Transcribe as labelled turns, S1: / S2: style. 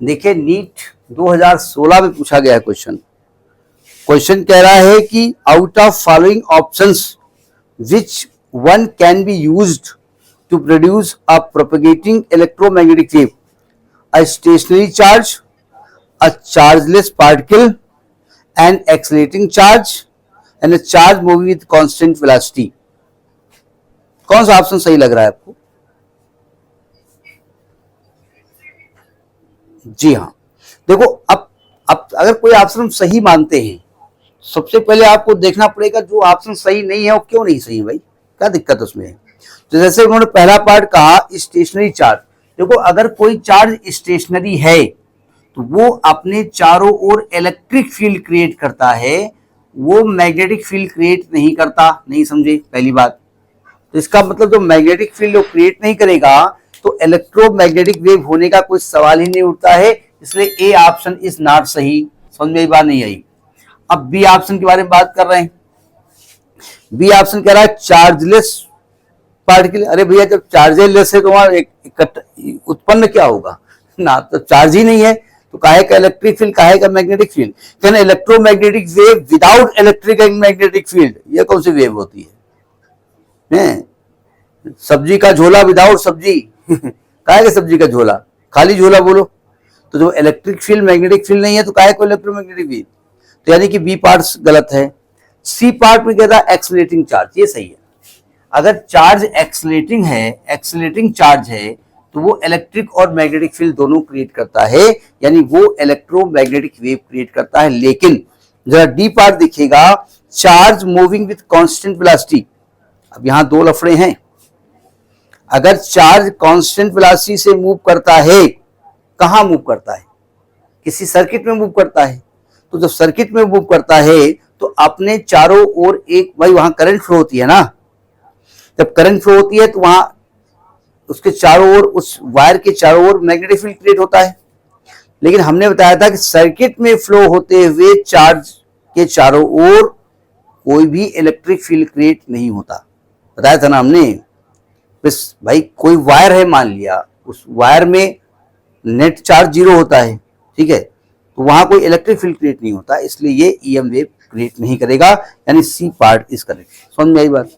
S1: देखिए नीट 2016 में पूछा गया क्वेश्चन। क्वेश्चन कह रहा है कि out of following options which one can be used to produce a propagating electromagnetic wave, a stationary charge, a chargeless particle, an accelerating charge and a charge moving with constant velocity. कौन सा option सही लग रहा है आपको? जी हाँ, देखो अब अगर कोई ऑप्शन हम सही मानते हैं, सबसे पहले आपको देखना पड़ेगा जो ऑप्शन सही नहीं है वो क्यों नहीं सही है भाई, क्या दिक्कत उसमें है। तो जैसे उन्होंने पहला पार्ट कहा स्टेशनरी चार्ज, देखो अगर कोई चार्ज स्टेशनरी है तो वो अपने चारों ओर इलेक्ट्रिक फील्ड क्रिएट करता है, वो मैग्नेटिक फील्ड क्रिएट नहीं करता। नहीं समझे पहली बात। तो इसका मतलब जो मैग्नेटिक फील्ड वो क्रिएट नहीं करेगा तो इलेक्ट्रोमैग्नेटिक वेव होने का कोई सवाल ही नहीं उठता है, इसलिए ए ऑप्शन इज नॉट सही। समझ में बात नहीं आई। अब बी ऑप्शन के बारे में बात कर रहे हैं। बी ऑप्शन कह रहा है चार्जलेस पार्टिकल। अरे भैया जब चार्जलेस है तो वहां उत्पन्न क्या होगा ना, तो चार्ज ही नहीं है तो काहे का इलेक्ट्रिक फील्ड, काहे का मैग्नेटिक फील्ड। कहना electromagnetic wave without electric and magnetic field, ये कौन सी वेव होती है? सब्जी का झोला विदाउट सब्जी काहे का सब्जी का झोला, खाली झोला बोलो। तो जो इलेक्ट्रिक फील्ड मैग्नेटिक फील्ड नहीं है तो काहे को इलेक्ट्रोमैग्नेटिक फील्ड। तो यानी कि बी पार्ट गलत है। सी पार्ट में कहता है एक्सलेटिंग चार्ज, ये सही है। अगर चार्ज एक्सलेटिंग है, एक्सलेटिंग चार्ज है तो वो इलेक्ट्रिक और मैग्नेटिक फील्ड दोनों क्रिएट करता है, यानी वो इलेक्ट्रोमैग्नेटिक वेव क्रिएट करता है। लेकिन जरा डी पार्ट दिखेगा charge moving with constant velocity. अब यहां दो लफड़े हैं। अगर चार्ज कांस्टेंट वेलोसिटी से मूव करता है, कहां मूव करता है? किसी सर्किट में मूव करता है। तो जब सर्किट में मूव करता है तो अपने चारों ओर एक, भाई वहां करंट फ्लो होती है ना, जब करंट फ्लो होती है तो वहां उसके चारों ओर, उस वायर के चारों ओर मैग्नेटिक फील्ड क्रिएट होता है। लेकिन हमने बताया था कि सर्किट में फ्लो होते हुए चार्ज के चारों ओर कोई भी इलेक्ट्रिक फील्ड क्रिएट नहीं होता, बताया था ना हमने। बस भाई कोई वायर है मान लिया, उस वायर में नेट चार्ज 0 होता है, ठीक है, तो वहां कोई इलेक्ट्रिक फील्ड क्रिएट नहीं होता, इसलिए ये ईएम वेव क्रिएट नहीं करेगा, यानी सी पार्ट इज करेक्ट। समझ में आई बात?